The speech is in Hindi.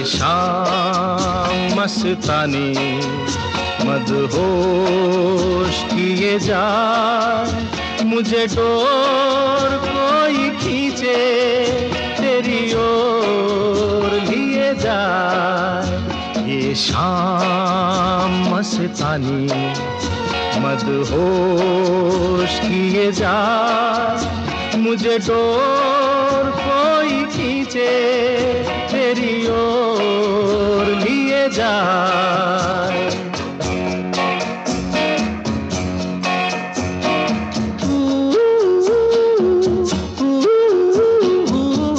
शाम मस्तानी मदहोश किए जा, मुझे डोर कोई खींचे तेरी ओर लिए जा। ये शाम मस्तानी मदहोश किए जा, मुझे डोर कोई खींचे तेरी ओर लिए जा।